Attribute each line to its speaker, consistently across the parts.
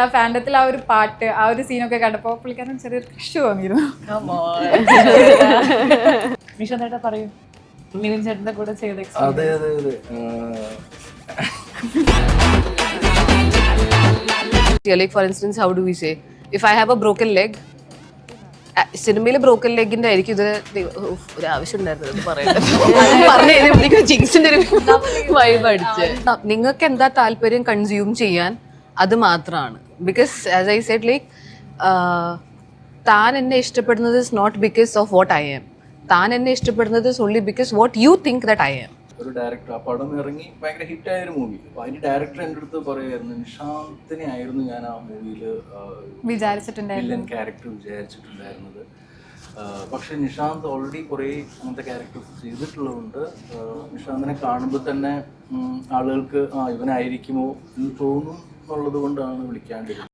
Speaker 1: ആ ഫാൻഡത്തിൽ ആ ഒരു പാട്ട് ആ ഒരു സീനൊക്കെ കണ്ടപ്പോൾ പുള്ളിക്കാരൻ ചെറിയൊരു ക്രഷ് തോന്നിയിരുന്നു.
Speaker 2: നിഷാന്തേട്ടാ പറയൂ, മിനിൻ ചേട്ടന്റെ കൂടെ ചെയ്ത
Speaker 3: അതെ അതെ അതെ
Speaker 4: Like for instance, how do we say, if I have a broken leg, സിനിമയിലെ ബ്രോക്കൻ ലെഗിന്റെ ആയിരിക്കും ഇത് ഒരു ആവശ്യം ഉണ്ടായിരുന്നത് പറയുന്നത് ജിങ്സിന്റെ ഒരു വൈബ് അടിച്ച് നിങ്ങൾക്ക് എന്താ താല്പര്യം കൺസ്യൂം ചെയ്യാൻ അത് മാത്രമാണ്. Because as I said like താൻ എന്നെ ഇഷ്ടപ്പെടുന്നത് is not because of what I am. താൻ എന്നെ ഇഷ്ടപ്പെടുന്നത് is only because what you think that I am.
Speaker 3: ഒരു ഡയറക്ടർ ആ പടം ഇറങ്ങി ഭയങ്കര ഹിറ്റായ ഒരു മൂവി. അപ്പൊ അതിന്റെ ഡയറക്ടർ എൻ്റെ അടുത്ത് പറയുമായിരുന്നു, നിഷാന്തിനെ ആയിരുന്നു ഞാൻ ആ മൂവിയിൽ വില്ലൻ ക്യാരക്ടർ വിചാരിച്ചിട്ടുണ്ടായിരുന്നത്. പക്ഷെ നിഷാന്ത് ഓൾറെഡി കുറേ അങ്ങനത്തെ ക്യാരക്ടേഴ്സ് ചെയ്തിട്ടുള്ളതുകൊണ്ട് നിഷാന്തിനെ കാണുമ്പോൾ തന്നെ ആളുകൾക്ക് ഇവനായിരിക്കുമോ എന്ന് തോന്നും എന്നുള്ളത് കൊണ്ടാണ് വിളിക്കാണ്ടിരുന്നത്.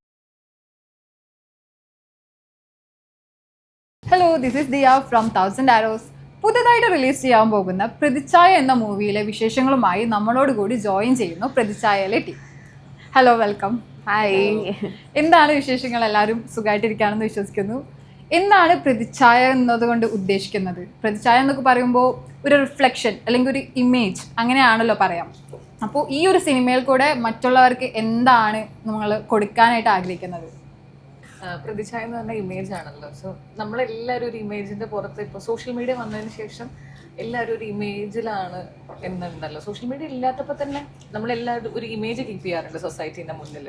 Speaker 1: Hello, this is Diya from 1000 Arrows. പുതുതായിട്ട് റിലീസ് ചെയ്യാൻ പോകുന്ന പ്രതിച്ഛായ എന്ന മൂവിയിലെ വിശേഷങ്ങളുമായി നമ്മളോട് കൂടി ജോയിൻ ചെയ്യുന്നു പ്രതിച്ഛായയിലെ ടീം. Hello, welcome.
Speaker 4: ഹായ്.
Speaker 1: എന്താണ് വിശേഷങ്ങൾ? എല്ലാവരും സുഖമായിട്ടിരിക്കുകയാണെന്ന് വിശ്വസിക്കുന്നു. എന്താണ് പ്രതിച്ഛായ എന്നതുകൊണ്ട് ഉദ്ദേശിക്കുന്നത്? പ്രതിച്ഛായ എന്നൊക്കെ പറയുമ്പോൾ ഒരു റിഫ്ലക്ഷൻ അല്ലെങ്കിൽ ഒരു ഇമേജ് അങ്ങനെയാണല്ലോ പറയാം. അപ്പോൾ ഈ ഒരു സിനിമയിൽ കൂടെ മറ്റുള്ളവർക്ക് എന്താണ് നമ്മൾ കൊടുക്കാനായിട്ട് ആഗ്രഹിക്കുന്നത്?
Speaker 2: പ്രതിച്ഛായ എന്ന് പറഞ്ഞ ഇമേജ് ആണല്ലോ. സോ നമ്മളെല്ലാവരും ഒരു ഇമേജിന്റെ പുറത്ത് ഇപ്പോൾ സോഷ്യൽ മീഡിയ വന്നതിന് ശേഷം എല്ലാവരും ഒരു ഇമേജിലാണ് എന്നുണ്ടല്ലോ. സോഷ്യൽ മീഡിയ ഇല്ലാത്തപ്പോൾ തന്നെ നമ്മളെല്ലാവരും ഒരു ഇമേജ് കീപ്പ് ചെയ്യാറുണ്ട് സൊസൈറ്റീൻ്റെ മുന്നിൽ.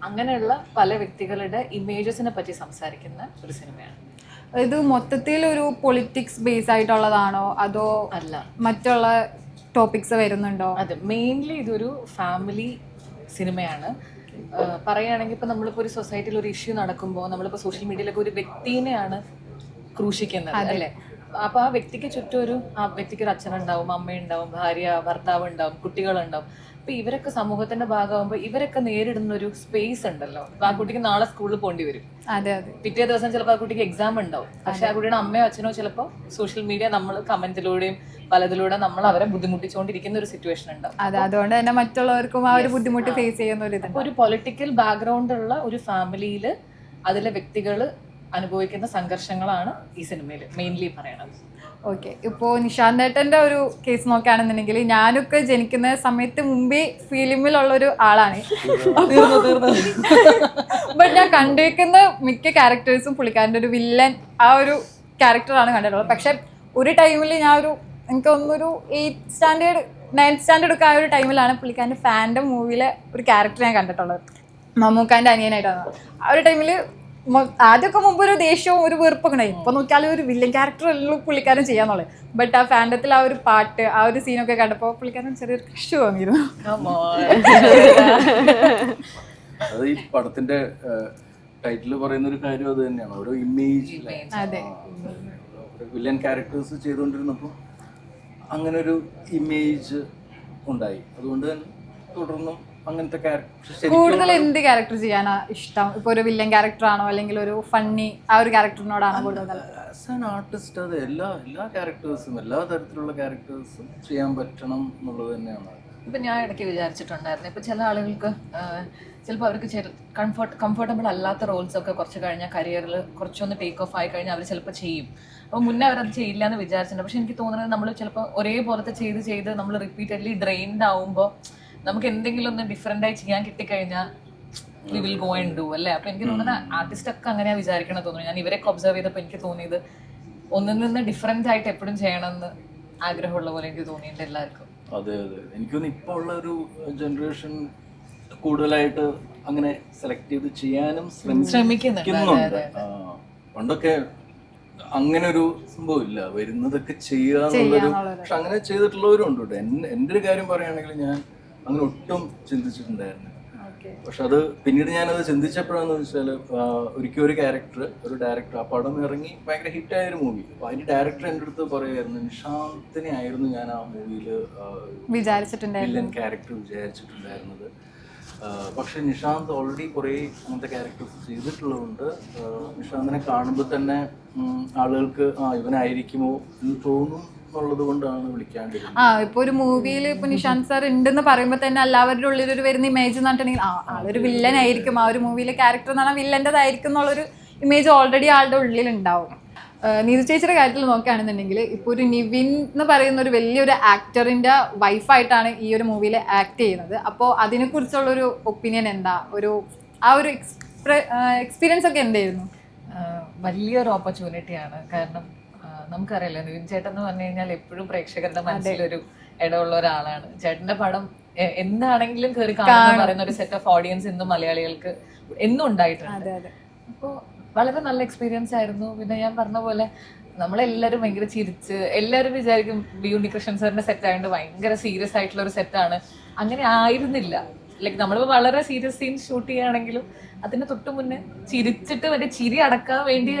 Speaker 2: അങ്ങനെയുള്ള പല വ്യക്തികളുടെ ഇമേജസിനെ പറ്റി സംസാരിക്കുന്ന ഒരു സിനിമയാണ്
Speaker 1: ഇത്. മൊത്തത്തിൽ ഒരു പൊളിറ്റിക്സ് ബേസ് ആയിട്ടുള്ളതാണോ അതോ
Speaker 2: അല്ല
Speaker 1: മറ്റുള്ള ടോപ്പിക്സ് വരുന്നുണ്ടോ?
Speaker 2: അതെ, മെയിൻലി ഇതൊരു ഫാമിലി സിനിമയാണ്. പറയുകയാണെങ്കിൽ ഇപ്പം നമ്മളിപ്പോൾ ഒരു സൊസൈറ്റിയിൽ ഒരു ഇഷ്യൂ നടക്കുമ്പോൾ നമ്മളിപ്പോൾ സോഷ്യൽ മീഡിയയിലൊക്കെ ഒരു വ്യക്തിനെയാണ് ക്രൂശിക്കുന്നത് അല്ലേ. അപ്പോൾ ആ വ്യക്തിക്ക് ചുറ്റും ആ വ്യക്തിക്ക് ഒരു അച്ഛനുണ്ടാവും, അമ്മയുണ്ടാവും, ഭാര്യ ഭർത്താവ് ഉണ്ടാവും, കുട്ടികളുണ്ടാവും. അപ്പോൾ ഇവരൊക്കെ സമൂഹത്തിന്റെ ഭാഗമാകുമ്പോൾ ഇവരൊക്കെ നേരിടുന്ന ഒരു സ്പേസ് ഉണ്ടല്ലോ. അപ്പോൾ ആ കുട്ടിക്ക് നാളെ സ്കൂളിൽ പോകേണ്ടി വരും.
Speaker 1: അതെ അതെ.
Speaker 2: പിറ്റേ ദിവസം ചിലപ്പോൾ ആ കുട്ടിക്ക് എക്സാം ഉണ്ടാവും. പക്ഷെ ആ കുട്ടിയുടെ അമ്മയോ അച്ഛനോ ചിലപ്പോൾ സോഷ്യൽ മീഡിയ നമ്മൾ കമന്റിലൂടെയും പലതിലൂടെ നമ്മൾ അവരെ ബുദ്ധിമുട്ടിച്ചുകൊണ്ടിരിക്കുന്ന ഒരു സിറ്റുവേഷൻ ഉണ്ടാവും.
Speaker 1: അതെ, അതുകൊണ്ട് തന്നെ മറ്റുള്ളവർക്കും ആ ഒരു ബുദ്ധിമുട്ട് ഫേസ് ചെയ്യുന്ന ഒരു ഇതുണ്ട്.
Speaker 2: ഒരു പൊളിറ്റിക്കൽ ബാക്ക്ഗ്രൗണ്ട് ഉള്ള ഒരു ഫാമിലിയിൽ അതിലെ വ്യക്തികൾ അനുഭവിക്കുന്ന സംഘർഷങ്ങളാണ് ഈ സിനിമയിൽ മെയിൻലി പറയണത്.
Speaker 1: ഓക്കെ, ഇപ്പോൾ നിഷാന്തേട്ടൻ്റെ ഒരു കേസ് നോക്കുകയാണെന്നുണ്ടെങ്കിൽ ഞാനൊക്കെ ജനിക്കുന്ന സമയത്ത് മുമ്പേ ഫിലിമിലുള്ളൊരു ആളാണ്. ബട്ട് ഞാൻ കണ്ടിരിക്കുന്ന മിക്ക ക്യാരക്ടേഴ്സും പുള്ളിക്കാരൻ്റെ ഒരു വില്ലൻ ആ ഒരു ക്യാരക്ടറാണ് കണ്ടിട്ടുള്ളത്. പക്ഷെ ഒരു ടൈമിൽ ഞാൻ എനിക്ക് തോന്നുന്നൊരു 8th സ്റ്റാൻഡേർഡ് 9th സ്റ്റാൻഡേർഡ് ഒക്കെ ആ ഒരു ടൈമിലാണ് പുള്ളിക്കാരൻ്റെ ഫാൻ്റെ മൂവിയിലെ ഒരു ക്യാരക്ടർ ഞാൻ കണ്ടിട്ടുള്ളത്. മമ്മൂക്കാൻ്റെ അനിയനായിട്ടാണ്. ആ ഒരു ടൈമിൽ ആദ്യമൊക്കെ മുമ്പ് ഒരു ദേഷ്യവും ഒരു വെറുപ്പൊക്കെ ഉണ്ടായി. ഇപ്പൊ നോക്കിയാലും ഒരു വില്ലൻ ക്യാരക്ടർ എല്ലാം പുള്ളിക്കാരൻ ചെയ്യാന്നുള്ളത്. ബട്ട് ആ ഫാൻഡത്തിൽ ആ ഒരു പാട്ട് ആ ഒരു സീനൊക്കെ കണ്ടപ്പോൾ പുള്ളിക്കാരൻ ചെറിയൊരു ക്രഷ് തോന്നിയിരുന്നു.
Speaker 3: അത് ഈ പടത്തിന്റെ ടൈറ്റിൽ പറയുന്ന ഒരു കാര്യം അത് തന്നെയാണ്. ഓരോ ഇമേജ് വില്ലൻ ക്യാരക്ടേഴ്സ് ചെയ്തുകൊണ്ടിരുന്നപ്പോൾ അങ്ങനെ ഒരു ഇമേജ് ഉണ്ടായി. അതുകൊണ്ട് തന്നെ തുടർന്നും അങ്ങനത്തെ
Speaker 1: കൂടുതൽ എന്ത് ക്യാരക്ടർ ചെയ്യാനാ ഇഷ്ടം? ഇപ്പൊ ഒരു വില്ലൻ ക്യാരക്ടർ ആണോ അല്ലെങ്കിൽ ഒരു ഫണ്ണി ആ ഒരു ക്യാരക്ടറിനോടാണോ കൂടുതൽ?
Speaker 3: ആസ് ആൻ ആർട്ടിസ്റ്റ് അത് എല്ലാ ക്യാരക്ടേഴ്സും എല്ലാ തരത്തിലുള്ള ക്യാരക്ടേഴ്സും ചെയ്യാൻ പറ്റണം എന്നുള്ളത് തന്നെയാണ്.
Speaker 2: ഇപ്പം ഞാൻ ഇടയ്ക്ക് വിചാരിച്ചിട്ടുണ്ടായിരുന്നു, ഇപ്പം ചില ആളുകൾക്ക് ചിലപ്പോൾ അവർക്ക് കംഫർട്ടബിൾ അല്ലാത്ത റോൾസൊക്കെ കുറച്ച് കഴിഞ്ഞാൽ കരിയറിൽ കുറച്ചൊന്ന് ടേക്ക് ഓഫ് ആയി കഴിഞ്ഞാൽ അവർ ചിലപ്പോൾ ചെയ്യും. അപ്പോൾ മുന്നേ അവരത് ചെയ്യില്ല എന്ന് വിചാരിച്ചിട്ടുണ്ട്. പക്ഷെ എനിക്ക് തോന്നുന്നത് നമ്മൾ ചിലപ്പോൾ ഒരേപോലത്തെ ചെയ്ത് നമ്മൾ റിപ്പീറ്റഡ്ലി ഡ്രെയിൻഡ് ആവുമ്പോൾ നമുക്ക് എന്തെങ്കിലും ഒന്ന് ഡിഫറെൻ്റ് ആയി ചെയ്യാൻ കിട്ടിക്കഴിഞ്ഞാൽ we will go and do അല്ലേ. അപ്പം എനിക്ക് തോന്നുന്നത് ആർട്ടിസ്റ്റൊക്കെ അങ്ങനെയാണ് വിചാരിക്കണമെന്ന് തോന്നുന്നു. ഞാൻ ഇവരൊക്കെ ഒബ്സർവ് ചെയ്തപ്പോൾ എനിക്ക് തോന്നിയത് ഒന്നിൽ നിന്ന് ഡിഫറെൻ്റ് ആയിട്ട് എപ്പോഴും ചെയ്യണമെന്ന് ആഗ്രഹമുള്ള പോലെ എനിക്ക് തോന്നിയിട്ടുണ്ട് എല്ലാവർക്കും.
Speaker 3: അതെ അതെ, എനിക്കൊന്ന് ഇപ്പോൾ ഉള്ള ഒരു ജനറേഷൻ കൂടുതലായിട്ട് അങ്ങനെ സെലക്ട് ചെയ്ത് ചെയ്യാനും ശ്രമിക്കുന്നുണ്ട്. പണ്ടൊക്കെ അങ്ങനെ ഒരു സംഭവം ഇല്ല, വരുന്നതൊക്കെ ചെയ്യുക എന്നുള്ളൊരു. പക്ഷെ അങ്ങനെ ചെയ്തിട്ടുള്ളവരും ഉണ്ട് കേട്ടോ. എൻ്റെ ഒരു കാര്യം പറയുകയാണെങ്കിൽ ഞാൻ അങ്ങനെ ഒട്ടും ചിന്തിച്ചിട്ടുണ്ടായിരുന്നു. പക്ഷെ അത് പിന്നീട് ഞാനത് ചിന്തിച്ചപ്പോഴാന്ന് വെച്ചാൽ ഒരിക്കലും ഒരു ഡയറക്ടർ ആ പടം ഇറങ്ങി ഭയങ്കര ഹിറ്റായ ഒരു മൂവി. അപ്പൊ അതിന്റെ ഡയറക്ടർ എൻ്റെ അടുത്ത് പറയുമായിരുന്നു, നിഷാന്തിനെ ആയിരുന്നു ഞാൻ ആ മൂവിയിൽ വില്ലൻ ക്യാരക്ടർ വിചാരിച്ചിട്ടുണ്ടായിരുന്നത്. പക്ഷെ നിഷാന്ത് ഓൾറെഡി കുറേ അങ്ങനത്തെ ക്യാരക്ടേഴ്സ് ചെയ്തിട്ടുള്ളതുകൊണ്ട് നിഷാന്തിനെ കാണുമ്പോൾ തന്നെ ആളുകൾക്ക് ഇവനായിരിക്കുമോ എന്ന് തോന്നും എന്നുള്ളത് കൊണ്ടാണ് വിളിക്കാണ്ടിരുന്നത്.
Speaker 1: ഇപ്പൊ ഒരു മൂവിയിൽ ഇപ്പൊ നിഷാന്ത് സാർ ഉണ്ടെന്ന് പറയുമ്പോൾ തന്നെ എല്ലാവരുടെ ഉള്ളിൽ ഒരു വരുന്ന ഇമേജ് എന്ന് പറഞ്ഞിട്ടുണ്ടെങ്കിൽ ആളൊരു വില്ലൻ ആയിരിക്കും, ആ ഒരു മൂവിയിലെ ക്യാരക്ടർ എന്ന് പറഞ്ഞാൽ വില്ലൻ്റെതായിരിക്കും എന്നുള്ളൊരു ഇമേജ് ഓൾറെഡി ആളുടെ ഉള്ളിൽ ഉണ്ടാവും. നീതു ചേച്ചിയുടെ കാര്യത്തിൽ നോക്കുകയാണെന്നുണ്ടെങ്കിൽ ഇപ്പോൾ ഒരു നിവിൻ എന്ന് പറയുന്ന ഒരു വലിയൊരു ആക്ടറിന്റെ വൈഫായിട്ടാണ് ഈ ഒരു മൂവിയിൽ ആക്ട് ചെയ്യുന്നത്. അപ്പോൾ അതിനെക്കുറിച്ചുള്ളൊരു ഒപ്പീനിയൻ എന്താ, ആ ഒരു എക്സ്പീരിയൻസ് ഒക്കെ എന്തായിരുന്നു?
Speaker 2: വലിയൊരു ഓപ്പർച്യൂണിറ്റിയാണ്. കാരണം നമുക്കറിയാലോ, നിവിൻ ചേട്ടൻ എന്ന് പറഞ്ഞു കഴിഞ്ഞാൽ എപ്പോഴും പ്രേക്ഷകരുടെ മനസ്സിലൊരു ഇടമുള്ള ഒരാളാണ്. ചേട്ടന്റെ പടം എന്താണെങ്കിലും കയറി കാണാൻ പറയുന്ന ഒരു സെറ്റ് ഓഫ് ഓഡിയൻസ് ഇന്നും മലയാളികൾക്ക് എന്നും ഉണ്ടായിട്ടുണ്ട്. അപ്പോൾ വളരെ നല്ല എക്സ്പീരിയൻസ് ആയിരുന്നു. പിന്നെ ഞാൻ പറഞ്ഞ പോലെ നമ്മളെല്ലാവരും ഭയങ്കര ചിരിച്ച്, എല്ലാവരും വിചാരിക്കും ബി ഉണ്ണികൃഷ്ണൻ സാറിന്റെ സെറ്റ് ആയതുകൊണ്ട് ഭയങ്കര സീരിയസ് ആയിട്ടുള്ള ഒരു സെറ്റാണ്. അങ്ങനെ ആയിരുന്നില്ല. ലൈക്ക് നമ്മളിപ്പോൾ വളരെ സീരിയസ് സീൻസ് ഷൂട്ട് ചെയ്യുകയാണെങ്കിലും അതിന് തൊട്ട് മുന്നേ ചിരിച്ചിട്ട് മറ്റേ ചിരി അടക്കാൻ വേണ്ടി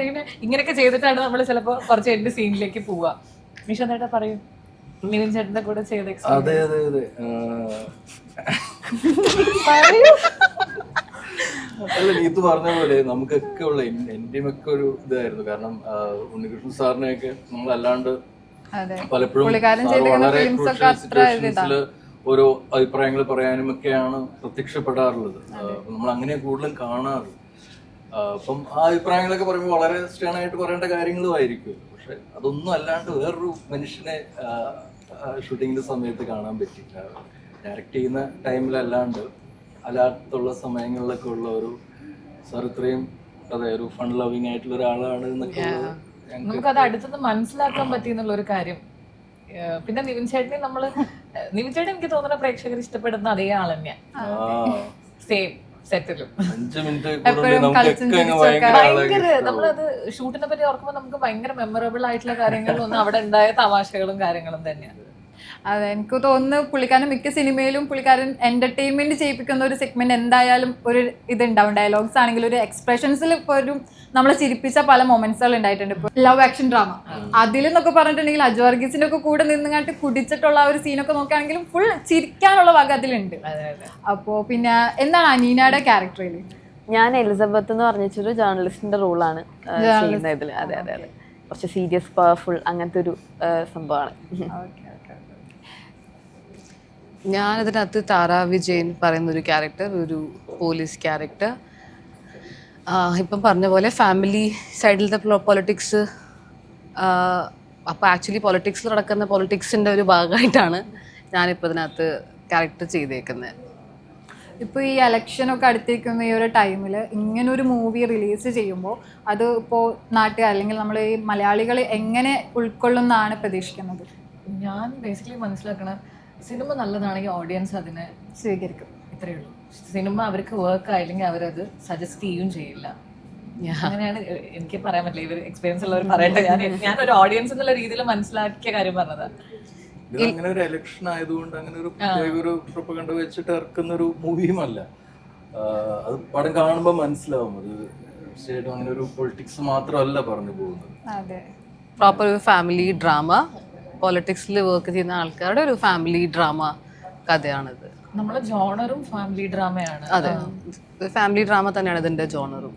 Speaker 2: ഇങ്ങനെയൊക്കെ ചെയ്തിട്ടാണ് നമ്മൾ ചിലപ്പോൾ കുറച്ച് എന്റെ സീനിലേക്ക് പോവുക. നിഷാന്തേട്ടാ പറയൂ, നിവിൻ ചേട്ടന്റെ കൂടെ ചെയ്ത
Speaker 3: അതെ അതെ അതെ അല്ല, നീത്ത് പറഞ്ഞ പോലെ നമുക്കൊക്കെ ഉള്ള എന്റെയും ഒക്കെ ഒരു ഇതായിരുന്നു. കാരണം ഉണ്ണികൃഷ്ണൻ സാറിനെയൊക്കെ നമ്മളല്ലാണ്ട് പലപ്പോഴും വളരെ ക്രൂഷ്യൽ സിറ്റുവേഷൻസിൽ ഓരോ അഭിപ്രായങ്ങൾ പറയാനും ഒക്കെയാണ് പ്രത്യക്ഷപ്പെടാറുള്ളത്. നമ്മൾ അങ്ങനെ കൂടുതലും കാണാറ്. അപ്പം ആ അഭിപ്രായങ്ങളൊക്കെ പറയുമ്പോൾ വളരെ സ്റ്റേൺ ആയിട്ട് പറയേണ്ട കാര്യങ്ങളും ആയിരിക്കും. പക്ഷെ അതൊന്നും അല്ലാണ്ട് വേറൊരു മനുഷ്യനെ ഷൂട്ടിങ്ങിന്റെ സമയത്ത് കാണാൻ പറ്റില്ല. ഡയറക്റ്റ് ചെയ്യുന്ന ടൈമിലല്ലാണ്ട് അല്ലാത്തുള്ള സമയങ്ങളിലൊക്കെ ഉള്ള ഒരു സാർ ഇത്രയും ഒരു ഫൺ ലവിങ് ആയിട്ടുള്ള ഒരാളാണ് എന്നൊക്കെ
Speaker 2: നമുക്കത് അടുത്തുനിന്ന് മനസ്സിലാക്കാൻ പറ്റിയെന്നുള്ള ഒരു കാര്യം. പിന്നെ നിവിൻ ചേട്ടനെ നിവിൻ ചേട്ടൻ എനിക്ക് തോന്നുന്ന പ്രേക്ഷകർ ഇഷ്ടപ്പെടുന്ന അതേ ആൾ തന്നെയാണ്. സെയിം സെറ്റിലും
Speaker 3: 5 മിനിറ്റ്
Speaker 2: ഭയങ്കര നമ്മളത് ഷൂട്ടിനെ പറ്റി ഓർക്കുമ്പോൾ നമുക്ക് ഭയങ്കര മെമ്മറബിൾ ആയിട്ടുള്ള കാര്യങ്ങളൊന്നും അവിടെ ഉണ്ടായ തമാശകളും കാര്യങ്ങളും തന്നെയാണ്.
Speaker 1: അതെ, എനിക്ക് തോന്നുന്നു പുള്ളിക്കാരൻ മിക്ക സിനിമയിലും പുള്ളിക്കാരൻ എന്റർടൈൻമെന്റ് ചെയ്യിപ്പിക്കുന്ന ഒരു സെഗ്മെന്റ് എന്തായാലും ഒരു ഇതുണ്ടാവും. ഡയലോഗ്സ് ആണെങ്കിലും ഒരു എക്സ്പ്രഷൻസിൽ ഇപ്പോൾ ഒരു നമ്മളെ ചിരിപ്പിച്ച പല മൊമെന്റ്സുകൾ ഉണ്ടായിട്ടുണ്ട്. ഇപ്പോൾ ലവ് ആക്ഷൻ ഡ്രാമ അതിലെന്നൊക്കെ പറഞ്ഞിട്ടുണ്ടെങ്കിൽ അജു വർഗീസിന്റെ ഒക്കെ കൂടെ നിന്നുകാട്ട് കുടിച്ചിട്ടുള്ള ആ ഒരു സീനൊക്കെ നോക്കുകയാണെങ്കിലും ഫുൾ ചിരിക്കാനുള്ള വക അതിലുണ്ട്. അപ്പോൾ പിന്നെ എന്താണ് അനീനയുടെ ക്യാരക്ടറിൽ?
Speaker 5: ഞാൻ എലിസബത്ത് എന്ന് പറഞ്ഞൊരു ജേർണലിസ്റ്റിന്റെ റോളാണ് ചെയ്യുന്നത് ഇതിൽ. അതെ അതെ അതെ, കുറച്ച് സീരിയസ് പവർഫുൾ അങ്ങനത്തെ ഒരു സംഭവമാണ്.
Speaker 4: ഞാനതിനകത്ത് താര വിജയൻ പറയുന്നൊരു ക്യാരക്ടർ, ഒരു പോലീസ് ക്യാരക്ടർ. ഇപ്പം പറഞ്ഞ പോലെ ഫാമിലി സൈഡിലത്തെ പൊളിറ്റിക്സ്, അപ്പോൾ ആക്ച്വലി പൊളിറ്റിക്സിൽ നടക്കുന്ന പൊളിറ്റിക്സിൻ്റെ ഒരു ഭാഗമായിട്ടാണ് ഞാനിപ്പോൾ ഇതിനകത്ത് ക്യാരക്ടർ ചെയ്തേക്കുന്നത്.
Speaker 1: ഇപ്പോൾ ഈ ഇലക്ഷനൊക്കെ അടുത്തേക്കുന്ന ഈ ഒരു ടൈമിൽ ഇങ്ങനൊരു മൂവി റിലീസ് ചെയ്യുമ്പോൾ അത് ഇപ്പോൾ നാട്ടുകാർ അല്ലെങ്കിൽ നമ്മൾ ഈ മലയാളികൾ എങ്ങനെ ഉൾക്കൊള്ളുന്നതാണ് പ്രതീക്ഷിക്കുന്നത്?
Speaker 2: ഞാൻ ബേസിക്കലി മനസ്സിലാക്കണം, സിനിമ നല്ലതാണെങ്കിൽ ഓഡിയൻസ് അതിനെ
Speaker 1: സ്വീകരിക്കും,
Speaker 2: ഇത്രയേ ഉള്ളൂ. സിനിമ അവർക്ക് വർക്ക് ആയില്ലെങ്കിൽ അവരത് സജസ്റ്റ് ചെയ്യുകയും ചെയ്യില്ല. അങ്ങനെയാണ് എനിക്ക് പറയാൻ പറ്റില്ല. ഇവർ എക്സ്പീരിയൻസ് ഉള്ളവർ പറയട്ടെ. ഞാനൊരു ഓഡിയൻസ് എന്നുള്ള രീതിയിൽ മനസ്സിലാക്കിയ കാര്യം പറഞ്ഞതാണ്.
Speaker 3: അങ്ങനെ ഒരു ഇലക്ഷൻ ആയതുകൊണ്ട് അങ്ങനെ ഒരു പ്രത്യേക ഒരു പ്രൊപ്പഗണ്ട വെച്ചിട്ട് ഇറക്കുന്ന ഒരു മൂവിയുമല്ല. അത് പടം കാണുമ്പോൾ മനസ്സിലാവും. അത് തീർച്ചയായിട്ടും അങ്ങനെ ഒരു പൊളിറ്റിക്സ് മാത്രമല്ല പറഞ്ഞു പോകുന്നത്.
Speaker 1: അതെ,
Speaker 4: പ്രോപ്പർ ഒരു ഫാമിലി ഡ്രാമ, പൊളിറ്റിക്സിൽ വർക്ക് ചെയ്യുന്ന ആൾക്കാരുടെ ഒരു ഫാമിലി ഡ്രാമ കഥയാണിത്.
Speaker 2: നമ്മളെ ജോണറും ഫാമിലി ഡ്രാമയാണ്.
Speaker 4: അതെ, ഫാമിലി ഡ്രാമ തന്നെയാണ് ഇതിന്റെ ജോണറും.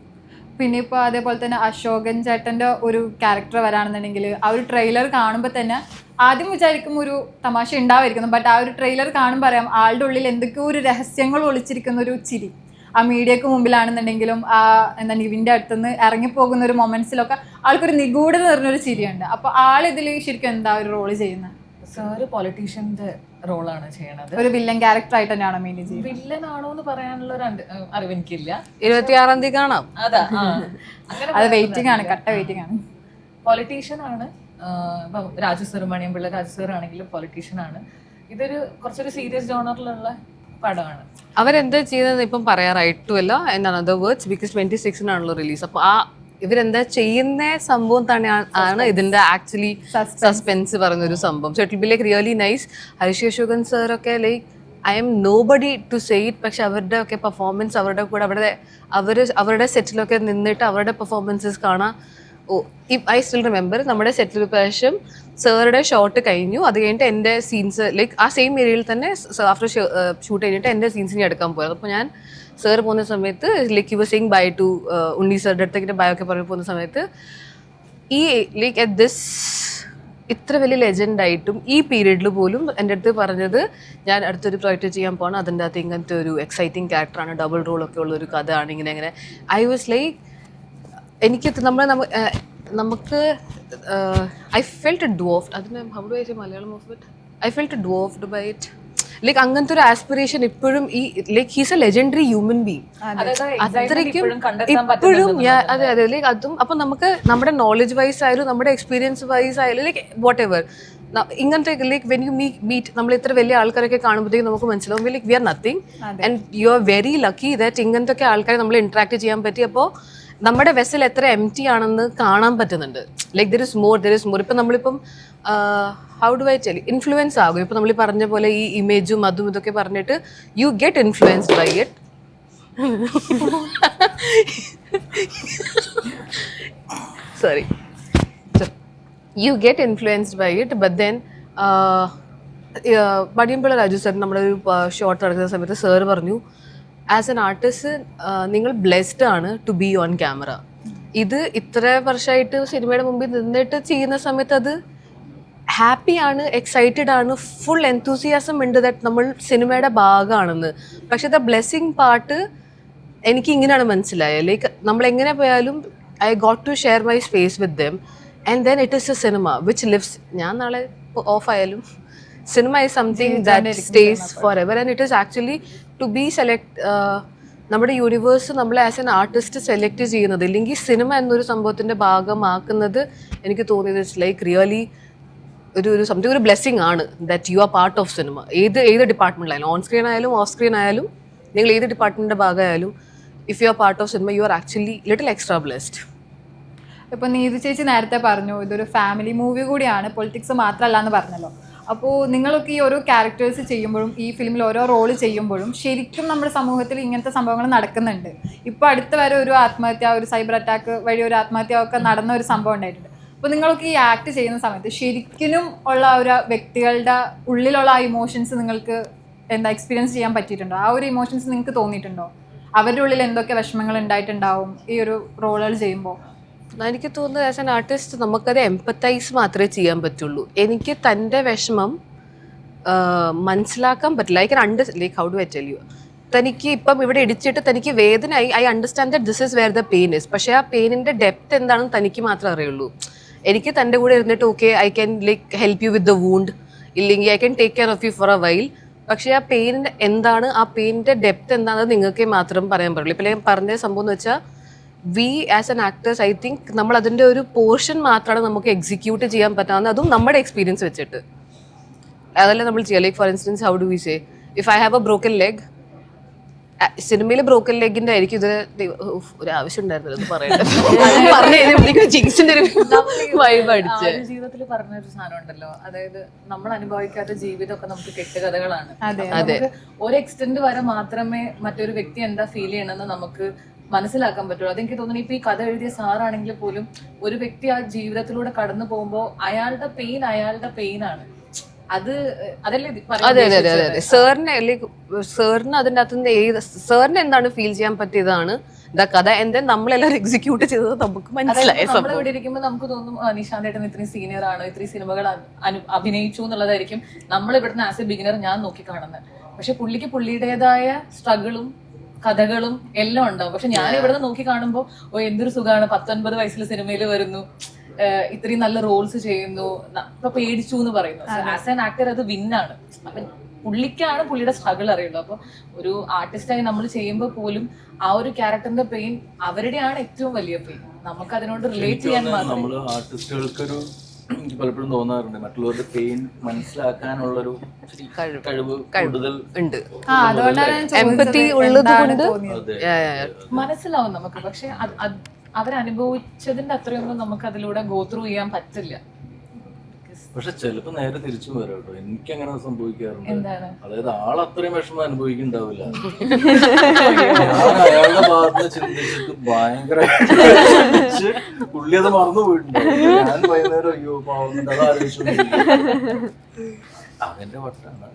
Speaker 1: പിന്നെ ഇപ്പോൾ അതേപോലെ തന്നെ അശോകൻ ചേട്ടൻ്റെ ഒരു ക്യാരക്ടർ വരാണെന്നുണ്ടെങ്കിൽ ആ ഒരു ട്രെയിലർ കാണുമ്പോൾ തന്നെ ആദ്യം വിചാരിക്കും ഒരു തമാശ ഉണ്ടാവുമായിരിക്കുന്നു. ബട്ട് ആ ഒരു ട്രെയിലർ കാണുമ്പോൾ അറിയാം ആളുടെ ഉള്ളിൽ എന്തൊക്കെയോ ഒരു രഹസ്യങ്ങൾ ഒളിച്ചിരിക്കുന്ന ഒരു ചിരി. ആ മീഡിയക്ക് മുമ്പിലാണെന്നുണ്ടെങ്കിലും ആ എന്താ നിവിൻ്റെ അടുത്തുനിന്ന് ഇറങ്ങിപ്പോകുന്ന ഒരു മൊമെന്റ്സിലൊക്കെ ആൾക്കൊരു നിഗൂഢത നിറഞ്ഞൊരു ചിരിയുണ്ട്. അപ്പോൾ ആളിതിൽ ശരിക്കും എന്താ ഒരു റോള് ചെയ്യുന്നത്?
Speaker 2: സാറ് പൊളിറ്റീഷ്യന്റെ റോളാണ് ചെയ്യണത്.
Speaker 1: ഒരു വില്ലൻ ക്യാരക്ടർ ആയിട്ട് തന്നെയാണോ മെയിൻ ചെയ്യുന്നത്?
Speaker 2: വില്ലൻ ആണോ എന്ന് പറയാനുള്ള ഒരു അറിവ് എനിക്കില്ല.
Speaker 4: 26-ാം തീയതി കാണാം.
Speaker 2: അതാ,
Speaker 1: അത് വെയിറ്റിംഗ് ആണ്, കട്ട വെയിറ്റിംഗ് ആണ്.
Speaker 2: പൊളിറ്റീഷ്യൻ ആണ്. ഇപ്പം രാജു സുബ്രഹ്മണ്യം പിള്ള രാജു സാർ ആണെങ്കിലും പൊളിറ്റീഷ്യൻ ആണ്. ഇതൊരു കുറച്ചൊരു സീരിയസ് ജോണറിലുള്ള പടമാണ്.
Speaker 4: അവരെന്താ ചെയ്യുന്നത് ഇപ്പം പറയാറായിട്ടുമല്ല. എന്താണ് അതർ വേർഡ്സ്, ബിക്കോസ് 26-നാണല്ലോ റിലീസ്. അപ്പോൾ ആ ഇവരെന്താ ചെയ്യുന്ന സംഭവം തന്നെയാണ് ഇതിന്റെ ആക്ച്വലി സസ്പെൻസ് പറഞ്ഞൊരു സംഭവം. So it will be like really nice. Harishree Ashokan സാറൊക്കെ like I am nobody to say it, പക്ഷെ അവരുടെ ഒക്കെ പെർഫോമൻസ് അവരുടെ കൂടെ അവരുടെ സെറ്റിലൊക്കെ നിന്നിട്ട് അവരുടെ പെർഫോമൻസസ് കാണാം. ഐ സ്റ്റിൽ റിമെമ്പർ നമ്മുടെ സെറ്റിൽ പ്രാവശ്യം സാറുടെ ഷോട്ട് കഴിഞ്ഞു. അത് കഴിഞ്ഞിട്ട് എൻ്റെ സീൻസ് ലൈക്ക് ആ സെയിം ഏരിയയിൽ തന്നെ ആഫ്റ്റർ ഷൂട്ട് കഴിഞ്ഞിട്ട് എൻ്റെ സീൻസിനെ എടുക്കാൻ പോയത്. അപ്പോൾ ഞാൻ സാർ പോകുന്ന സമയത്ത് like you were saying bye to Unni സാറിൻ്റെ അടുത്തേക്കിട്ട് ബൈ ഒക്കെ പറഞ്ഞു പോകുന്ന സമയത്ത് ഈ ലൈക്ക് അറ്റ് ദിസ് ഇത്ര വലിയ ലെജൻഡ് ആയിട്ടും ഈ പീരീഡിൽ പോലും എൻ്റെ അടുത്ത് പറഞ്ഞത് ഞാൻ അടുത്തൊരു പ്രോജക്റ്റ് ചെയ്യാൻ പോകണം, അതിൻ്റെ അകത്ത് ഇങ്ങനത്തെ ഒരു എക്സൈറ്റിംഗ് ക്യാരക്ടറാണ്, ഡബിൾ റോളൊക്കെ ഉള്ള ഒരു കഥയാണ്, ഇങ്ങനെ ഐ വാസ് ലൈക്ക് എനിക്ക് നമുക്ക് ഐ ഫെൽറ്റ് ഡ്വാഫ്ഡ്, അതിന് how do I say Malayalam of it, I felt dwarfed by it. Like അങ്ങനത്തെ ഒരു ആസ്പിറേഷൻ ഇപ്പോഴും ഈ like he's a legendary human being. അത്രയ്ക്കും ഇപ്പോഴും അതെ അതെ ലൈക്ക് അതും. അപ്പം നമുക്ക് നമ്മുടെ നോളജ് വൈസ് ആയാലും നമ്മുടെ എക്സ്പീരിയൻസ് വൈസ് ആയാലും ലൈക്ക് വാട്ട് എവർ ഇങ്ങനത്തെ ലൈക്ക് വെൻ യു മീറ്റ് നമ്മൾ ഇത്ര വലിയ ആൾക്കാരൊക്കെ കാണുമ്പോഴത്തേക്കും നമുക്ക് മനസ്സിലാവും like we are nothing and you are very lucky that ഇങ്ങനത്തെ ഒക്കെ ആൾക്കാരെ നമ്മൾ ഇന്ററാക്ട് ചെയ്യാൻ പറ്റി. അപ്പോൾ നമ്മുടെ വെസൽ എത്ര എം ടി ആണെന്ന് കാണാൻ പറ്റുന്നുണ്ട്. Like there is more. ഇപ്പം നമ്മളിപ്പം how do I tell influence ആകും. ഇപ്പം നമ്മൾ പറഞ്ഞ പോലെ ഈ ഇമേജും അതും ഇതൊക്കെ പറഞ്ഞിട്ട് you get influenced by it. Sorry, you get influenced by it. But then Maniyanpilla Raju sir നമ്മുടെ ഒരു ഷോർട്ട് നടക്കുന്ന സമയത്ത് സാറ് പറഞ്ഞു, ആസ് എൻ ആർട്ടിസ്റ്റ് നിങ്ങൾ ബ്ലെസ്ഡ് ആണ് ടു ബി ഓൺ ക്യാമറ. ഇത് ഇത്ര വർഷമായിട്ട് സിനിമയുടെ മുമ്പിൽ നിന്നിട്ട് ചെയ്യുന്ന സമയത്ത് അത് ഹാപ്പിയാണ്, എക്സൈറ്റഡ് ആണ്, ഫുൾ എൻതൂസിയാസം ഉണ്ട് ദാറ്റ് നമ്മൾ സിനിമയുടെ ഭാഗമാണെന്ന്. പക്ഷെ ദ ബ്ലെസ്സിങ് പാർട്ട് എനിക്ക് ഇങ്ങനെയാണ് മനസ്സിലായത്. ലൈക്ക് നമ്മൾ എങ്ങനെ പോയാലും I got to share my space with them and then it is a cinema which lives. ഞാൻ നാളെ ഓഫ് ആയാലും cinema is something that stays forever and it is actually to be നമ്മുടെ യൂണിവേഴ്സ് നമ്മളെ as an artist select ചെയ്യുന്നത്, ഇല്ലെങ്കിൽ cinema എന്നൊരു സംഭവത്തിൻ്റെ ഭാഗമാക്കുന്നത് എനിക്ക് തോന്നിയത് ഇറ്റ്സ് ലൈക്ക് റിയലി ഒരു സംതിങ്, ഒരു ബ്ലെസ്സിങ് ആണ് that you are part of cinema. ഏത് ഡിപ്പാർട്ട്മെൻറ്റിലായാലും, ഓൺ സ്ക്രീൻ ആയാലും ഓഫ് സ്ക്രീൻ ആയാലും, നിങ്ങൾ ഏത് ഡിപ്പാർട്ട്മെൻറ്റിൻ്റെ ഭാഗമായാലും, if you are part of cinema you are actually little extra blessed.
Speaker 1: ഇപ്പം നീതി ചേച്ചി നേരത്തെ പറഞ്ഞു ഇതൊരു ഫാമിലി മൂവി കൂടിയാണ്, പൊളിറ്റിക്സ് മാത്രമല്ല എന്ന് പറഞ്ഞല്ലോ. അപ്പോൾ നിങ്ങളൊക്കെ ഈ ഓരോ ക്യാരക്ടേഴ്സ് ചെയ്യുമ്പോഴും ഈ ഫിലിമിൽ ഓരോ റോള് ചെയ്യുമ്പോഴും ശരിക്കും നമ്മുടെ സമൂഹത്തിൽ ഇങ്ങനത്തെ സംഭവങ്ങൾ നടക്കുന്നുണ്ട്. ഇപ്പോൾ അടുത്ത് വരെ ഒരു ആത്മഹത്യ, ഒരു സൈബർ അറ്റാക്ക് വഴി ഒരു ആത്മഹത്യ ഒക്കെ നടന്ന ഒരു സംഭവം ഉണ്ടായിട്ടുണ്ട്. അപ്പോൾ നിങ്ങളൊക്കെ ഈ ആക്ട് ചെയ്യുന്ന സമയത്ത് ശരിക്കും ഉള്ള ഒരു വ്യക്തികളുടെ ഉള്ളിലുള്ള ആ ഇമോഷൻസ് നിങ്ങൾക്ക് എക്സ്പീരിയൻസ് ചെയ്യാൻ പറ്റിയിട്ടുണ്ടോ? ആ ഒരു ഇമോഷൻസ് നിങ്ങൾക്ക് തോന്നിയിട്ടുണ്ടോ? അവരുടെ ഉള്ളിൽ എന്തൊക്കെ വിഷമങ്ങൾ ഉണ്ടായിട്ടുണ്ടാവും ഈ ഒരു റോളുകൾ ചെയ്യുമ്പോൾ?
Speaker 4: എനിക്ക് തോന്നുന്നത് ആസ് എൻ ആർട്ടിസ്റ്റ് നമുക്കത് എംപത്തൈസ് മാത്രമേ ചെയ്യാൻ പറ്റുള്ളൂ. എനിക്ക് തൻ്റെ വിഷമം മനസ്സിലാക്കാൻ പറ്റില്ല. Like how do I tell you, തനിക്ക് ഇപ്പം ഇവിടെ ഇടിച്ചിട്ട് തനിക്ക് വേദനയായി, I understand that this is where the pain is. പക്ഷേ ആ പെയിനിൻ്റെ ഡെപ്ത് എന്താണെന്ന് തനിക്ക് മാത്രമേ അറിയുള്ളൂ. എനിക്ക് തൻ്റെ കൂടെ ഇരുന്നിട്ട് okay I can like help you with the wound, ഇല്ലെങ്കിൽ I can take care of you for a while. പക്ഷേ ആ പെയിനിൻ്റെ എന്താണ്, ആ പെയിനിൻ്റെ ഡെപ്ത് എന്താണെന്ന് നിങ്ങൾക്ക് മാത്രം പറയാൻ പറ്റുള്ളൂ. ഇപ്പം ഞാൻ പറഞ്ഞ സംഭവം എന്ന് വെച്ചാൽ we as an actors I think നമ്മൾ അതിൻ്റെ ഒരു പോർഷൻ മാത്രമാണ് നമുക്ക് എക്സിക്യൂട്ട് ചെയ്യാൻ പറ്റാവുന്നത്, അതും നമ്മുടെ എക്സ്പീരിയൻസ് വെച്ചിട്ട്. അതല്ലേ നമ്മൾ ചെയ്യുക. Like for instance how do we say if I have A broken leg, സിനിമയിൽ ബ്രോക്കൻ ലെഗിൻ്റെ ആയിരിക്കും ഇത് ഒരു ആവശ്യം ഉണ്ടായിരുന്നില്ല അത് പറയട്ടെ. ജിങ്സിന്റെ ഒരു വൈബ് അടിച്ച്
Speaker 2: ജീവിതത്തിൽ പറഞ്ഞൊരു സാധനം ഉണ്ടല്ലോ, അതായത് നമ്മൾ അനുഭവിക്കാത്ത ജീവിതമൊക്കെ നമുക്ക് കെട്ടുകഥകളാണ്. ഒരു എക്സ്റ്റെന്റ് വരെ മാത്രമേ മറ്റൊരു വ്യക്തി എന്താ ഫീൽ ചെയ്യണമെന്ന് നമുക്ക് മനസ്സിലാക്കാൻ പറ്റുള്ളൂ. അതെനിക്ക് തോന്നുന്നു ഇപ്പൊ ഈ കഥ എഴുതിയ സാറാണെങ്കിൽ പോലും ഒരു വ്യക്തി ആ ജീവിതത്തിലൂടെ കടന്നു പോകുമ്പോൾ അയാളുടെ പെയിനാണ് അത്. അതല്ലേ
Speaker 4: അതെ അതെ അതെ അതെ സാറിന് അതിൻ്റെ അകത്തുനിന്ന് സാറിന് എന്താണ് ഫീൽ ചെയ്യാൻ പറ്റിയതാണ് കഥ. എന്താ നമ്മളെല്ലാവരും എക്സിക്യൂട്ട് ചെയ്തത് നമുക്ക് മനസ്സിലായി.
Speaker 2: നമ്മളിവിടെ ഇരിക്കുമ്പോൾ നമുക്ക് തോന്നും നിശാന്ത് ഏട്ടൻ ഇത്രയും സീനിയർ ആണ്, ഇത്രയും സിനിമകൾ അഭിനയിച്ചു എന്നുള്ളതായിരിക്കും നമ്മൾ ഇവിടുന്ന് ആസ് എ ബിഗിനർ ഞാൻ നോക്കി കാണുന്നത്. പക്ഷെ പുള്ളിക്ക് പുള്ളിയുടേതായ സ്ട്രഗിളും കഥകളും എല്ലാം ഉണ്ടാവും. പക്ഷെ ഞാൻ ഇവിടുന്ന് നോക്കി കാണുമ്പോൾ എന്തൊരു സുഖമാണ്, 19 വയസ്സിൽ സിനിമയിൽ വരുന്നു, ഇത്രയും നല്ല റോൾസ് ചെയ്യുന്നു, ഇപ്പൊ പേടിച്ചു എന്ന് പറയുന്നു. ആസ് ആൻ ആക്ടർ അത് വിന്നാണ്. അപ്പൊ പുള്ളിക്കാണ് പുള്ളിയുടെ സ്ട്രഗിൾ അറിയുള്ളൂ. അപ്പൊ ഒരു ആർട്ടിസ്റ്റായി നമ്മൾ ചെയ്യുമ്പോൾ പോലും ആ ഒരു ക്യാരക്ടറിന്റെ പെയിൻ അവരുടെയാണ് ഏറ്റവും വലിയ പെയിൻ. നമുക്ക് അതിനോട് റിലേറ്റ് ചെയ്യാൻ മാത്രം
Speaker 3: ആർട്ടിസ്റ്റുകൾക്കൊരു പലപ്പോഴും തോന്നാറുണ്ട് മറ്റുള്ളവരുടെ പെയിൻ മനസ്സിലാക്കാനുള്ളൊരു കഴിവ് കൂടുതൽ
Speaker 4: ഉണ്ട്.
Speaker 1: എംപതി
Speaker 4: ഉള്ളത് കൊണ്ട്
Speaker 2: മനസ്സിലാവും നമുക്ക്. പക്ഷെ അവരനുഭവിച്ചതിന്റെ അത്രയൊന്നും നമുക്ക് അതിലൂടെ ഗോ ത്രൂ ചെയ്യാൻ പറ്റില്ല.
Speaker 3: പക്ഷെ ചിലപ്പോ നേരെ തിരിച്ചു വരാം കേട്ടോ. എനിക്ക് അങ്ങനെ സംഭവിക്കാറുണ്ട്. അതായത് ആളത്രയും വിഷമം അനുഭവിക്കുന്നുണ്ടാവില്ല, ഞാൻ അയാളുടെ ഭാഗത്ത് ചിന്തിച്ചിട്ട് ഭയങ്കരമായിട്ട് പുള്ളി അത് മറന്നു പോയിട്ടുണ്ടാവും. ഞാൻ വൈകുന്നേരം അയ്യോ പാവുന്നുണ്ട് അത് ആലോചിച്ചു. അതിന്റെ വട്ടാണ്.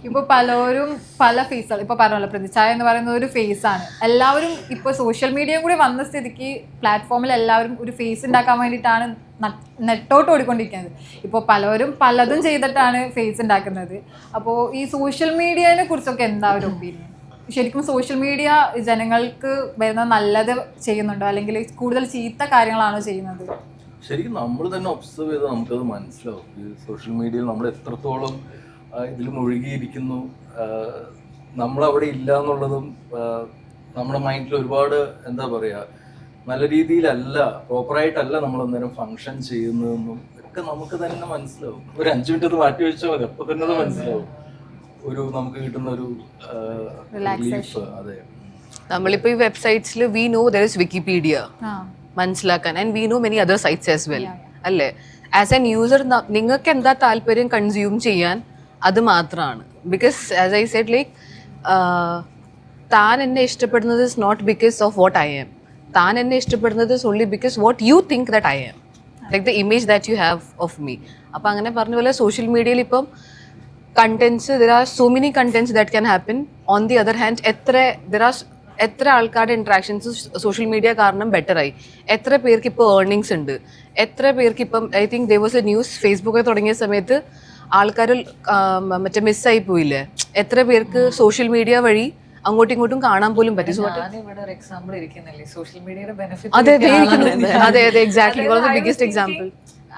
Speaker 1: ഇപ്പൊ പലരും പല ഫേസുകൾ ഇപ്പൊ പറഞ്ഞല്ലോ, പ്രതിച്ഛായ എന്ന് പറയുന്നത് ഒരു ഫേസ് ആണ്. എല്ലാവരും ഇപ്പൊ സോഷ്യൽ മീഡിയ കൂടി വന്ന സ്ഥിതിക്ക് പ്ലാറ്റ്ഫോമിൽ എല്ലാവരും ഒരു ഫേസ് ഉണ്ടാക്കാൻ വേണ്ടിയിട്ടാണ് നെട്ടോട്ട് ഓടിക്കൊണ്ടിരിക്കുന്നത്. ഇപ്പോൾ പലരും പലതും ചെയ്തിട്ടാണ് ഫേസ് ഉണ്ടാക്കുന്നത്. അപ്പോൾ ഈ സോഷ്യൽ മീഡിയനെ കുറിച്ചൊക്കെ എന്താ ഒരു ഒപ്പീനിയൻ? ശരിക്കും സോഷ്യൽ മീഡിയ ജനങ്ങൾക്ക് വരുന്ന നല്ലത് ചെയ്യുന്നുണ്ടോ, അല്ലെങ്കിൽ കൂടുതൽ ചീത്ത കാര്യങ്ങളാണോ ചെയ്യുന്നത്?
Speaker 3: ശരിക്കും നമ്മൾ തന്നെ ഒബ്സർവ് ചെയ്താൽ നമുക്കത് മനസ്സിലാവും. ഈ സോഷ്യൽ മീഡിയയിൽ നമ്മൾ എത്രത്തോളം ഇതിൽ മുഴുകിയിരിക്കുന്നു, നമ്മളവിടെ ഇല്ല എന്നുള്ളതും നമ്മുടെ മൈൻഡിൽ ഒരുപാട് എന്താ പറയുക നല്ല രീതിയിലല്ല, പ്രോപ്പറായിട്ടല്ല നമ്മൾ അന്നേരം ഫങ്ഷൻ ചെയ്യുന്നതെന്നും ഒക്കെ നമുക്ക് തന്നെ മനസ്സിലാവും. ഒരു 5 മിനിറ്റ് അത് മാറ്റി വെച്ചാൽ മതി, അപ്പൊ തന്നെ അത് മനസ്സിലാവും. ഒരു നമുക്ക് കിട്ടുന്ന ഒരു റിലീഫ്. അതെ,
Speaker 4: നമ്മളിപ്പോ ഈ വെബ്സൈറ്റ്സിൽ we know there is Wikipedia മനസ്സിലാക്കാൻ, and we know many other sites as well അല്ലേ. ആസ് എൻ യൂസർ നിങ്ങൾക്ക് എന്താ താല്പര്യം കൺസ്യൂം ചെയ്യാൻ അത് മാത്രമാണ്. Because as I said like താൻ എന്നെ ഇഷ്ടപ്പെടുന്നത് is not because of what I am. താൻ എന്നെ ഇഷ്ടപ്പെടുന്നത് is only because what you think that I am, like the image that you have of me. അപ്പം അങ്ങനെ പറഞ്ഞ പോലെ സോഷ്യൽ മീഡിയയിൽ ഇപ്പം contents, there are so many contents that can happen. On the other hand എത്ര ആൾക്കാരുടെ interactions social media കാരണം ബെറ്ററായി. എത്ര പേർക്ക് ഇപ്പോൾ ഏർണിങ്സ് ഉണ്ട്, എത്ര പേർക്ക് ഇപ്പം I think they was A news Facebook തുടങ്ങിയ സമയത്ത് ആൾക്കാർ മറ്റേ മിസ്സായി പോയില്ലേ, എത്ര പേർക്ക് സോഷ്യൽ മീഡിയ വഴി അങ്ങോട്ടും ഇങ്ങോട്ടും കാണാൻ പോലും പറ്റി.
Speaker 2: ഞാനിവിടെ ഒരു എക്സാമ്പിൾ ഇരിക്കുന്നില്ലേ, സോഷ്യൽ മീഡിയയുടെ ബെനിഫിറ്റ്.
Speaker 4: അതെ exactly, one of the biggest example.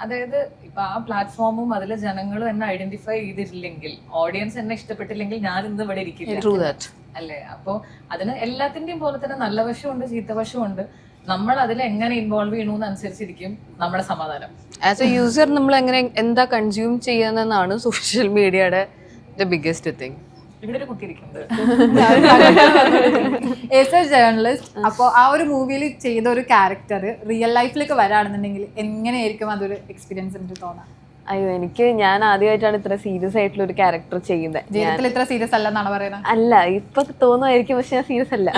Speaker 2: അതായത് ഇപ്പൊ ആ പ്ലാറ്റ്ഫോമും അതിലെ ജനങ്ങളും എന്നെ ഐഡന്റിഫൈ ചെയ്തിട്ടില്ലെങ്കിൽ, ഓഡിയൻസ് എന്നെ ഇഷ്ടപ്പെട്ടില്ലെങ്കിൽ ഞാൻ ഇന്ന് ഇവിടെ ഇരിക്കില്ല അല്ലേ. അപ്പൊ അതിന് എല്ലാത്തിന്റെയും പോലെ തന്നെ നല്ല വശമുണ്ട് ചീത്ത വശമുണ്ട്. നമ്മൾ അതിൽ എങ്ങനെ ഇൻവോൾവ് ചെയ്യണമെന്നനുസരിച്ചിരിക്കും നമ്മുടെ സമാധാനം.
Speaker 4: ആസ് എ യൂസർ നമ്മൾ എങ്ങനെ എന്താ കൺസ്യൂം ചെയ്യുന്നതെന്നാണ് സോഷ്യൽ മീഡിയയുടെ ദ ബിഗ്ഗസ്റ്റ് തിങ്.
Speaker 2: ഇവിടെ ഒരു കുട്ടി ഇരിക്കുന്നത്
Speaker 1: ആസ് എ ജേർണലിസ്റ്റ്, അപ്പോൾ ആ ഒരു മൂവിയിൽ ചെയ്ത ഒരു ക്യാരക്ടർ റിയൽ ലൈഫിലേക്ക് വരാണെന്നുണ്ടെങ്കിൽ എങ്ങനെയായിരിക്കും അതൊരു എക്സ്പീരിയൻസ് എനിക്ക് തോന്നാം?
Speaker 5: അയ്യോ, ഞാൻ ആദ്യമായിട്ടാണ് ഇത്ര സീരിയസ് ആയിട്ടുള്ള ഒരു ക്യാരക്ടർ ചെയ്യുന്നത്.
Speaker 1: ജീവിതത്തിൽ ഇത്ര സീരിയസ് അല്ലെന്നാണ് പറയുന്നത്?
Speaker 5: അല്ല, ഇപ്പൊ തോന്നുമായിരിക്കും, പക്ഷെ ഞാൻ സീരിയസ് അല്ല.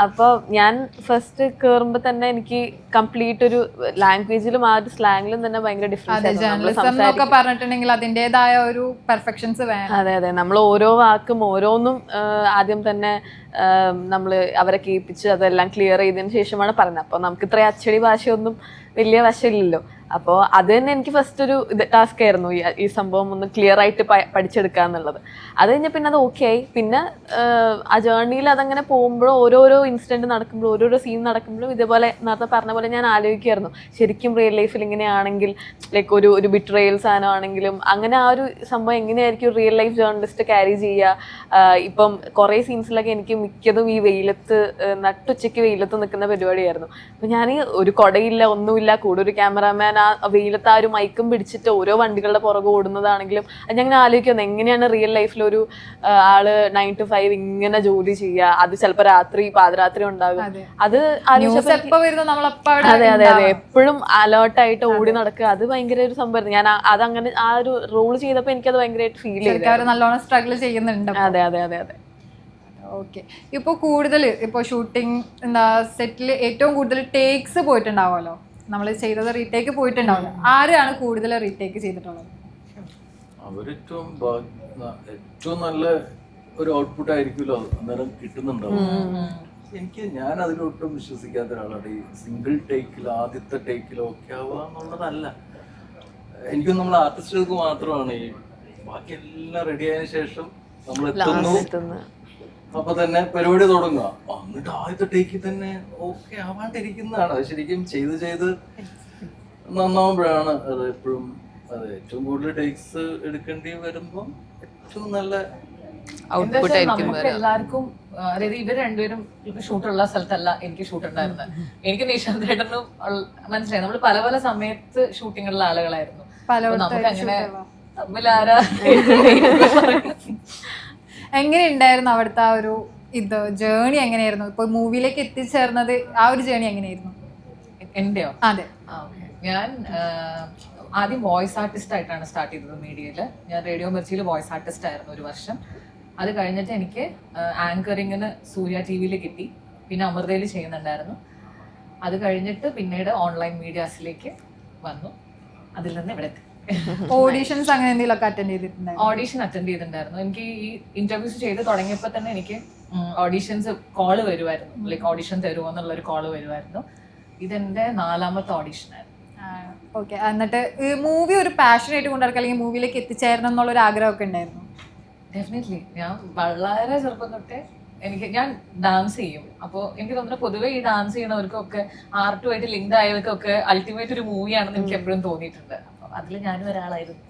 Speaker 5: അപ്പോൾ ഞാൻ ഫസ്റ്റ് കയറുമ്പോ തന്നെ എനിക്ക് കംപ്ലീറ്റ് ഒരു ലാംഗ്വേജിലും ആ ഒരു സ്ലാങ്ങിലും തന്നെ ഭയങ്കര ഡിഫറൻസ്
Speaker 1: പറഞ്ഞിട്ടുണ്ടെങ്കിൽ അതിൻ്റെതായ ഒരു പെർഫെക്ഷൻസ് വേണം.
Speaker 5: അതെ, നമ്മൾ ഓരോ വാക്കും ഓരോന്നും ആദ്യം തന്നെ നമ്മൾ അവരെ കേൾപ്പിച്ച് അതെല്ലാം ക്ലിയർ ചെയ്തതിന് ശേഷമാണ് പറയുന്നത്. അപ്പോൾ നമുക്ക് ഇത്ര അച്ചടി ഭാഷയൊന്നും വലിയ വശമില്ലല്ലോ. അപ്പോൾ അത് തന്നെ എനിക്ക് ഫസ്റ്റ് ഒരു ടാസ്ക് ആയിരുന്നു, ഈ സംഭവം ഒന്ന് ക്ലിയർ ആയിട്ട് പഠിച്ചെടുക്കുക എന്നുള്ളത്. അത് കഴിഞ്ഞാൽ പിന്നെ അത് ഓക്കെ ആയി. പിന്നെ ആ ജേർണിയിൽ അതങ്ങനെ പോകുമ്പോഴും ഓരോരോ ഇൻസിഡൻറ്റ് നടക്കുമ്പോഴും ഓരോരോ സീൻ നടക്കുമ്പോഴും ഇതേപോലെ നേരത്തെ പറഞ്ഞ പോലെ ഞാൻ ആലോചിക്കുമായിരുന്നു, ശരിക്കും റിയൽ ലൈഫിൽ ഇങ്ങനെയാണെങ്കിൽ ലൈക്ക് ഒരു ബിട്രയൽ സാധനമാണെങ്കിലും അങ്ങനെ ആ ഒരു സംഭവം എങ്ങനെയായിരിക്കും റിയൽ ലൈഫ് ജേർണലിസ്റ്റ് ക്യാരി ചെയ്യുക. ഇപ്പം കുറേ സീൻസിലൊക്കെ എനിക്ക് മിക്കതും ഈ വെയിലത്ത് നട്ടുച്ചയ്ക്ക് വെയിലത്ത് നിൽക്കുന്ന പരിപാടിയായിരുന്നു. അപ്പം ഞാൻ ഒരു കൊടയില്ല, ഒന്നുമില്ല, കൂടെ ഒരു ക്യാമറാമാൻ, ആ വെയിലത്ത് ആ ഒരു മൈക്കും പിടിച്ചിട്ട് ഓരോ വണ്ടികളുടെ പുറകെ ഓടുന്നതാണെങ്കിലും അത് ഞങ്ങനെ ആലോചിക്കുന്നത് എങ്ങനെയാണ് റിയൽ ലൈഫിൽ ഒരു ആള് 9 to 5 ഇങ്ങനെ ജോലി ചെയ്യുക. അത് ചിലപ്പോൾ പാതിരാത്രി ഉണ്ടാകും. അത് അതെ എപ്പോഴും അലേർട്ടായിട്ട് ഓടി നടക്കുക. അത് ഭയങ്കര ഒരു സംഭവം. ഞാൻ അതങ്ങനെ ആ ഒരു റോൾ ചെയ്തപ്പോൾ എനിക്കത് ഭയങ്കരമായിട്ട് ഫീൽ ചെയ്തു.
Speaker 1: നല്ലോണം സ്ട്രഗിൾ ചെയ്യുന്നുണ്ട്.
Speaker 5: അതെ.
Speaker 1: ഓക്കെ, ഇപ്പോൾ കൂടുതൽ ഇപ്പോൾ ഷൂട്ടിംഗ് എന്താ സെറ്റിൽ ഏറ്റവും കൂടുതൽ ടേക്സ് പോയിട്ടുണ്ടാവുമല്ലോ, നമ്മൾ ചെയ്തത് റീടേക്ക് പോയിട്ടുണ്ടാവില്ല. ആരാണ് കൂടുതൽ റീടേക്ക് ചെയ്തിട്ടുള്ളത്?
Speaker 3: ഏറ്റവും നല്ല ഒരു ഔട്ട്പുട്ട് ആയിരിക്കുമല്ലോ അന്നേരം കിട്ടുന്നുണ്ടാവും. ഞാൻ അതിലൊട്ടും വിശ്വസിക്കാത്ത ഒരാളാണ്. ഈ സിംഗിൾ ടേക്കിൽ ആദ്യത്തെ ടേക്കിൽ ഓക്കെ ആവുക എന്നുള്ളതല്ല. എനിക്കും നമ്മൾ ആർട്ടിസ്റ്റുകൾക്ക് മാത്രമാണ് ഈ ബാക്കി എല്ലാം റെഡി ആയതിനു ശേഷം നമ്മൾ എത്തുന്നു, അപ്പൊ തന്നെ പരിപാടി തുടങ്ങുക. എന്നിട്ട് ആദ്യത്തെ ടേക്കിൽ തന്നെ ഓക്കെ ആവാണ്ടിരിക്കുന്നതാണ്. അത് ശരിക്കും ചെയ്ത് നന്നാവുമ്പോഴാണ് അത് എപ്പോഴും അത് ഏറ്റവും കൂടുതൽ ടേക്സ് എടുക്കേണ്ടി വരുമ്പോൾ ഏറ്റവും നല്ല
Speaker 2: നമുക്ക് എല്ലാവർക്കും. അതായത് ഇവർ രണ്ടുപേരും ഷൂട്ടുള്ള സ്ഥലത്തല്ല എനിക്ക് ഷൂട്ട് ഉണ്ടായിരുന്നത്. എനിക്ക് നിശാന്ത് ചേട്ടനും മനസ്സിലായി, നമ്മൾ പല പല സമയത്ത് ഷൂട്ടിങ്ങുള്ള ആളുകളായിരുന്നു. നമുക്ക് അങ്ങനെ തമ്മിലാരാ
Speaker 1: എങ്ങനെ ഉണ്ടായിരുന്നു അവിടുത്തെ ആ ഒരു ജേണി എങ്ങനെയായിരുന്നു? ഇപ്പൊ മൂവിയിലേക്ക് എത്തിച്ചേർന്നത് ആ ഒരു ജേണി എങ്ങനെയായിരുന്നു?
Speaker 2: എന്റെയോ?
Speaker 1: അതെ,
Speaker 2: ഞാൻ ആദ്യം വോയിസ് ആർട്ടിസ്റ്റ് ആയിട്ടാണ് സ്റ്റാർട്ട് ചെയ്തത് മീഡിയയില്. ഞാൻ റേഡിയോ മിർച്ചിയിൽ വോയിസ് ആർട്ടിസ്റ്റ് ആയിരുന്നു ഒരു വർഷം. അത് കഴിഞ്ഞിട്ട് എനിക്ക് ആങ്കറിങ്ങിന് സൂര്യ TV കിട്ടി. പിന്നെ അമൃതയിൽ ചെയ്യുന്നുണ്ടായിരുന്നു. അത് കഴിഞ്ഞിട്ട് പിന്നീട് ഓൺലൈൻ മീഡിയാസിലേക്ക് വന്നു. അതിൽ നിന്ന് ഇവിടെ എത്തി.
Speaker 1: ഓഡീഷൻസ് അങ്ങനെ എന്തെങ്കിലുമൊക്കെ അറ്റൻഡ് ചെയ്തിട്ടുണ്ടായിരുന്നു?
Speaker 2: ഓഡീഷൻ അറ്റൻഡ് ചെയ്തിട്ടുണ്ടായിരുന്നു. എനിക്ക് ഈ ഇന്റർവ്യൂസ് ചെയ്ത് തുടങ്ങിയപ്പോൾ തന്നെ എനിക്ക് ഓഡീഷൻസ് കോള് വരുമായിരുന്നു, ലൈക്ക് ഓഡീഷൻ തരുമോ എന്നുള്ളൊരു കോള് വരുമായിരുന്നു. ഇതെന്റെ 4ാമത്തെ ഓഡീഷനായിരുന്നു.
Speaker 1: ഓക്കെ. എന്നിട്ട് മൂവി ഒരു പാഷനായിട്ട് കൊണ്ടുനടക്കുക അല്ലെങ്കിൽ മൂവിയിലേക്ക് എത്തിച്ചേരണം എന്നുള്ളൊരു ആഗ്രഹമൊക്കെ ഉണ്ടായിരുന്നു?
Speaker 2: ഡെഫിനറ്റ്ലി. ഞാൻ വളരെ ചെറുപ്പം തൊട്ടേ ഞാൻ ഡാൻസ് ചെയ്യും. അപ്പോൾ എനിക്ക് തോന്നുന്നു പൊതുവെ ഈ ഡാൻസ് ചെയ്യണവർക്കൊക്കെ ആർട്ടുമായിട്ട് ലിങ്ക്ഡ് ആയവർക്കൊക്കെ അൾട്ടിമേറ്റ് ഒരു മൂവിയാണെന്ന് എനിക്ക് എപ്പോഴും തോന്നിയിട്ടുണ്ട്. അപ്പോൾ അതിൽ ഞാനും ഒരാളായിരുന്നു.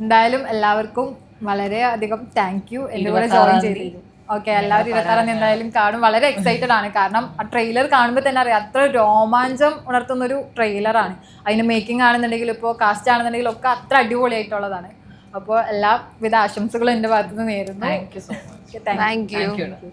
Speaker 1: എന്തായാലും എല്ലാവർക്കും വളരെയധികം താങ്ക് യു എന്റെ കൂടെ ജോയിൻ ചെയ്തത്. ഓക്കെ, എല്ലാവരും 26 എന്തായാലും കാണും. വളരെ എക്സൈറ്റഡ് ആണ്, കാരണം ആ ട്രെയിലർ കാണുമ്പോൾ തന്നെ അറിയാം അത്ര രോമാഞ്ചം ഉണർത്തുന്ന ഒരു ട്രെയിലറാണ്. അതിന് മേക്കിംഗ് ആണെന്നുണ്ടെങ്കിലും ഇപ്പോൾ കാസ്റ്റ് ആണെന്നുണ്ടെങ്കിലും ഒക്കെ അത്ര അടിപൊളിയായിട്ടുള്ളതാണ്. അപ്പോൾ എല്ലാവിധ ആശംസകളും എൻ്റെ ഭാഗത്തുനിന്ന് നേരുന്നു.
Speaker 2: Thank you so much.
Speaker 1: Thank you.
Speaker 4: Thank you.